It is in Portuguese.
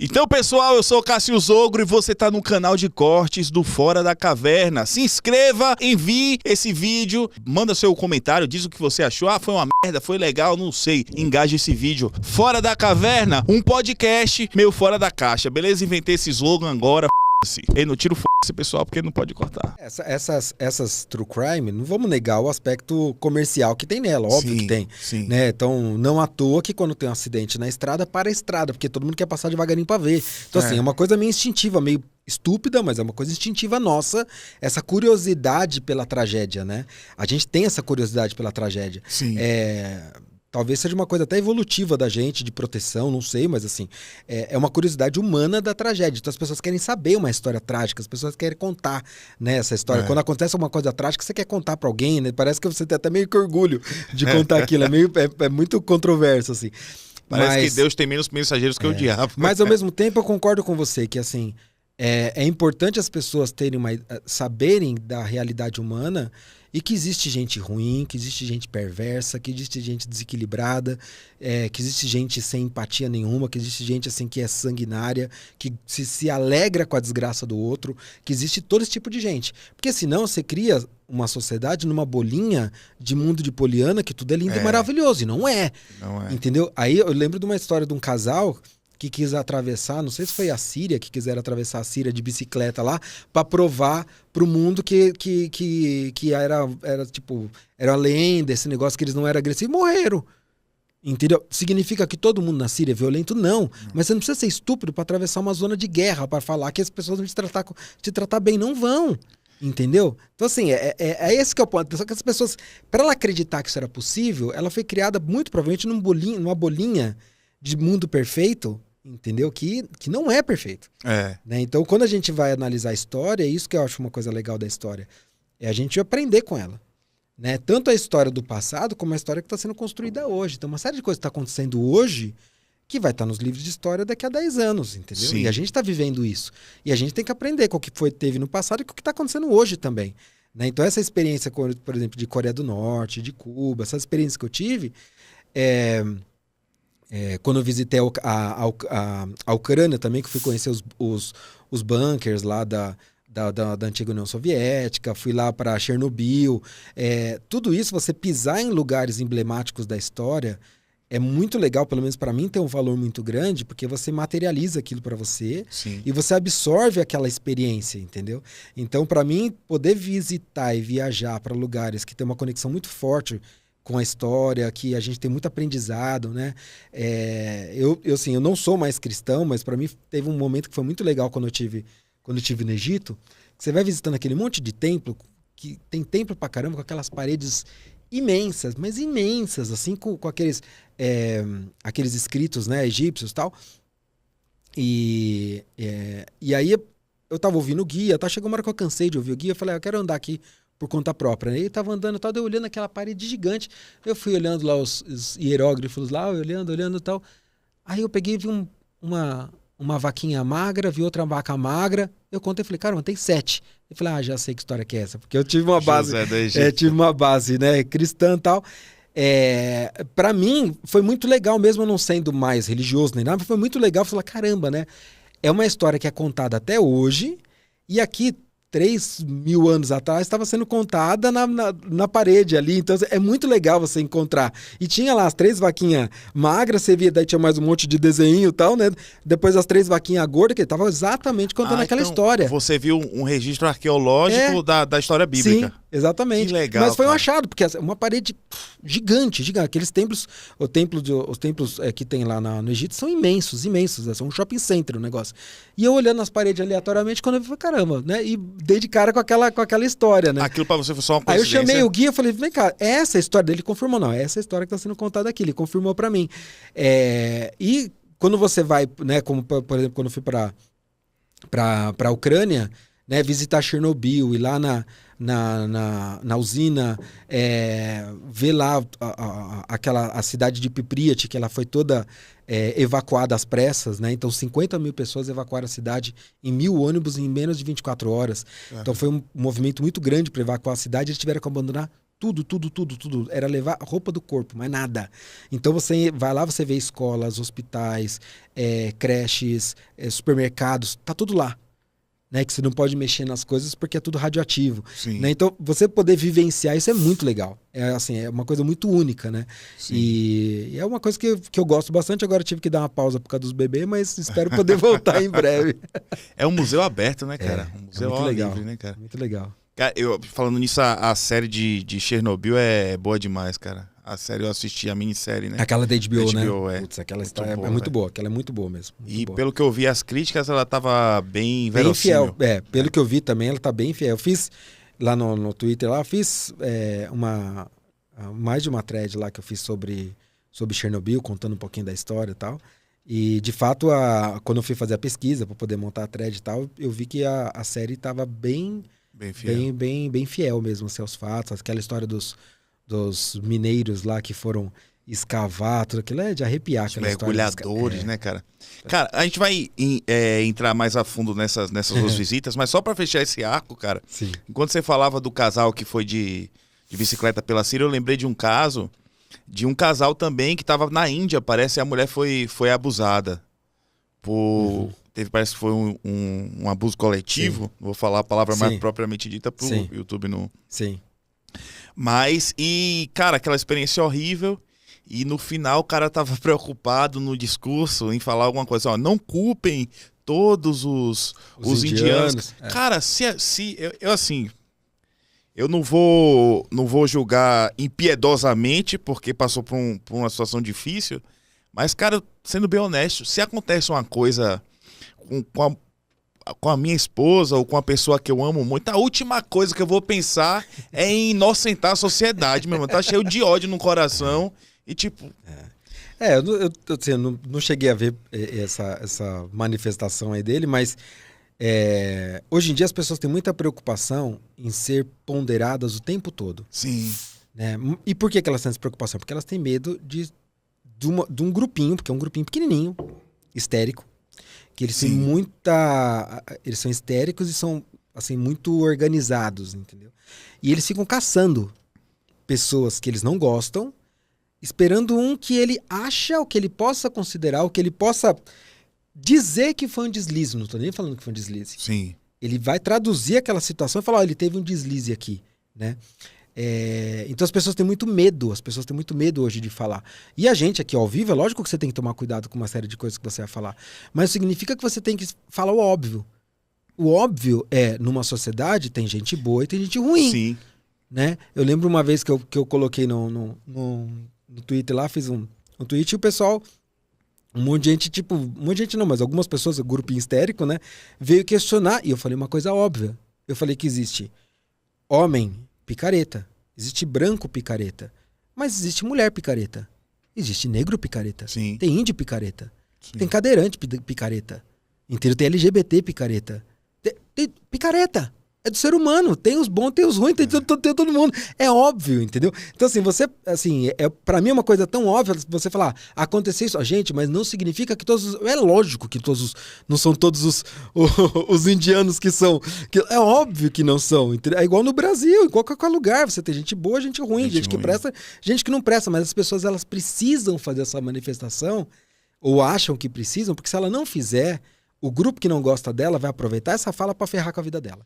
Então, pessoal, eu sou o Cássio Zogro e você tá no canal de cortes do Fora da Caverna. Se inscreva, envie esse vídeo, manda seu comentário, diz o que você achou. Ah, foi uma merda, foi legal, não sei. Engaje esse vídeo. Fora da Caverna, um podcast meio fora da caixa, beleza? Inventei esse slogan agora, f***se. Ei, não tira o f***se, pessoal, porque não pode cortar. Essas true crime, não vamos negar o aspecto comercial que tem nela, óbvio que tem. Sim. Né? Então, não à toa que quando tem um acidente na estrada, para a estrada, porque todo mundo quer passar devagarinho pra ver. Então, assim, é uma coisa meio instintiva, meio estúpida, mas é uma coisa instintiva nossa, essa curiosidade pela tragédia, né? A gente tem essa curiosidade pela tragédia. Sim. Talvez seja uma coisa até evolutiva da gente, de proteção, não sei, mas assim, é uma curiosidade humana da tragédia. Então as pessoas querem saber uma história trágica, as pessoas querem contar, né, essa história. Quando acontece uma coisa trágica, você quer contar pra alguém, né? Parece que você tem até meio que orgulho de contar aquilo, é muito controverso, assim. Parece que Deus tem menos mensageiros que o diabo. Mas ao mesmo tempo eu concordo com você que assim, é importante as pessoas saberem da realidade humana e que existe gente ruim, que existe gente perversa, que existe gente desequilibrada, que existe gente sem empatia nenhuma, que existe gente assim que é sanguinária, que se alegra com a desgraça do outro, que existe todo esse tipo de gente. Porque senão você cria uma sociedade numa bolinha de mundo de Poliana que tudo é lindo e maravilhoso, e não é. Não é. Entendeu? Aí eu lembro de uma história de um casal que quis atravessar, não sei se foi a Síria, que quiseram atravessar a Síria de bicicleta lá, para provar pro mundo que era lenda, esse negócio que eles não eram agressivos, morreram. Entendeu? Significa que todo mundo na Síria é violento? Não. Mas você não precisa ser estúpido para atravessar uma zona de guerra, para falar que as pessoas vão te tratar bem. Não vão. Entendeu? Então, assim, é esse que é o ponto. Só que as pessoas, para ela acreditar que isso era possível, ela foi criada muito provavelmente numa bolinha de mundo perfeito, entendeu? Que não é perfeito. Né? Então, quando a gente vai analisar a história, é isso que eu acho uma coisa legal da história. É a gente aprender com ela. Né? Tanto a história do passado, como a história que está sendo construída hoje. Então, uma série de coisas que está acontecendo hoje que vai estar nos livros de história daqui a 10 anos, entendeu? Sim. E a gente está vivendo isso. E a gente tem que aprender com o que teve no passado e com o que está acontecendo hoje também. Né? Então, essa experiência, por exemplo, de Coreia do Norte, de Cuba, essas experiências que eu tive... quando eu visitei a Ucrânia também, que fui conhecer os bunkers lá da antiga União Soviética, fui lá para Chernobyl. Tudo isso, você pisar em lugares emblemáticos da história, é muito legal, pelo menos para mim, tem um valor muito grande, porque você materializa aquilo para você. Sim. E você absorve aquela experiência, entendeu? Então, para mim, poder visitar e viajar para lugares que tem uma conexão muito forte com a história, que a gente tem muito aprendizado, né? Eu não sou mais cristão, mas para mim teve um momento que foi muito legal quando eu tive no Egito, que você vai visitando aquele monte de templo, que tem templo pra caramba, com aquelas paredes imensas, mas imensas, assim, com aqueles escritos, né, egípcios e tal. E aí eu tava ouvindo o guia, chegou uma hora que eu cansei de ouvir o guia, eu falei, eu quero andar aqui por conta própria. Aí eu tava andando e tal, eu olhando aquela parede gigante, eu fui olhando lá os hieróglifos lá, olhando e tal. Aí eu peguei e vi uma vaquinha magra, vi outra vaca magra, eu contei e falei, cara, tem 7. Eu falei, já sei que história que é essa, porque eu tive uma base, né, cristã e tal. Pra mim, foi muito legal, mesmo eu não sendo mais religioso nem nada, foi muito legal falar, caramba, né? É uma história que é contada até hoje, e aqui 3.000 anos atrás estava sendo contada na parede ali, então é muito legal você encontrar. E tinha lá as 3 vaquinhas magras, você via, daí tinha mais um monte de desenho e tal, né? Depois as 3 vaquinhas gordas, que estavam exatamente contando aquela história. Você viu um registro arqueológico da história bíblica. Sim, exatamente. Que legal, mas foi um cara. achado, porque uma parede gigante. Aqueles templos, os templos que tem lá no Egito são imensos, são um shopping center o negócio. E eu olhando as paredes aleatoriamente, quando eu vi, caramba, né? E dei de cara com aquela história, né? Aquilo pra você foi só uma Aí eu coincidência? chamei o guia e falei, vem cá, essa história dele confirmou, não, essa história que tá sendo contada aqui, ele confirmou pra mim. E quando você vai, né, como por exemplo, quando eu fui pra Ucrânia, né, visitar Chernobyl, ir lá na usina, ver lá a cidade de Pripyat, que ela foi toda evacuada às pressas, né? Então 50.000 pessoas evacuaram a cidade em 1.000 ônibus em menos de 24 horas. Então foi um movimento muito grande para evacuar a cidade, eles tiveram que abandonar Tudo, tudo, tudo, tudo. Era levar roupa do corpo, mais nada. Então você vai lá, você vê escolas, hospitais, creches, supermercados, tá tudo lá. Né? Que você não pode mexer nas coisas porque é tudo radioativo. Né? Então você poder vivenciar isso é muito legal. É uma coisa muito única, né? E é uma coisa que eu gosto bastante. Agora eu tive que dar uma pausa por causa dos bebês, mas espero poder voltar em breve. É um museu aberto, né, cara? Um museu muito legal, livre, né, cara? Muito legal. Cara, falando nisso, a série de Chernobyl é boa demais, cara. A série eu assisti, a minissérie, né? Aquela da HBO, né? É. Putz, aquela muito história boa, é muito velho. boa. Aquela é muito boa mesmo. Muito E boa. pelo que eu vi, as críticas, ela tava bem Bem verossímil. fiel. Pelo que eu vi também, ela tá bem fiel. Eu fiz lá no Twitter, lá, fiz mais de uma thread lá que eu fiz sobre Chernobyl, contando um pouquinho da história e tal. E, de fato, quando eu fui fazer a pesquisa para poder montar a thread e tal, eu vi que a série tava bem fiel. bem fiel mesmo assim, aos fatos. Aquela história dos mineiros lá que foram escavar, tudo aquilo é de arrepiar. Os aquela mergulhadores, né, cara? Cara, a gente vai entrar mais a fundo nessas duas visitas, mas só pra fechar esse arco, cara, Sim. enquanto você falava do casal que foi de bicicleta pela Síria, eu lembrei de um caso de um casal também que tava na Índia, parece, a mulher foi abusada por... Parece que foi um abuso coletivo. Sim. Vou falar a palavra mais propriamente dita pro YouTube não. Sim. Mas, cara, aquela experiência horrível. E no final o cara tava preocupado no discurso em falar alguma coisa. Ó, não culpem todos os indianos. Cara, eu não vou julgar impiedosamente porque passou por uma situação difícil. Mas, cara, sendo bem honesto, se acontece uma coisa com a minha esposa ou com a pessoa que eu amo muito, a última coisa que eu vou pensar é em inocentar a sociedade, meu irmão. Tá cheio de ódio no coração e tipo... Eu não cheguei a ver essa manifestação aí dele, mas hoje em dia as pessoas têm muita preocupação em ser ponderadas o tempo todo. Sim. Né? E por que elas têm essa preocupação? Porque elas têm medo de um grupinho, porque é um grupinho pequenininho, histérico, que eles têm eles são histéricos e são assim muito organizados, entendeu? E eles ficam caçando pessoas que eles não gostam, esperando um que ele acha, o que ele possa considerar, o que ele possa dizer que foi um deslize. Não tô nem falando que foi um deslize. Sim. Ele vai traduzir aquela situação e falar, ele teve um deslize aqui, né? Então as pessoas têm muito medo, hoje de falar. E a gente aqui ao vivo, é lógico que você tem que tomar cuidado com uma série de coisas que você vai falar. Mas significa que você tem que falar o óbvio. O óbvio numa sociedade, tem gente boa e tem gente ruim. Sim. Né? Eu lembro uma vez que eu coloquei no Twitter lá, fiz um tweet e o pessoal, um monte de gente não, mas algumas pessoas, grupinho histérico, né, veio questionar. E eu falei uma coisa óbvia. Eu falei que existe homem picareta, existe branco picareta, mas existe mulher picareta, existe negro picareta, Sim. Tem índio picareta, tem cadeirante picareta, inteiro tem LGBT picareta, tem picareta, é do ser humano, tem os bons, tem os ruins, tem todo mundo, é óbvio, entendeu? Então assim, pra mim é uma coisa tão óbvia você falar, aconteceu isso, gente, mas não significa que é lógico que não são todos os indianos que são, é óbvio que não são, entendeu? É igual no Brasil, em qualquer lugar, você tem gente boa, gente ruim, gente que presta, gente que não presta, mas as pessoas elas precisam fazer essa manifestação, ou acham que precisam, porque se ela não fizer, o grupo que não gosta dela vai aproveitar essa fala pra ferrar com a vida dela.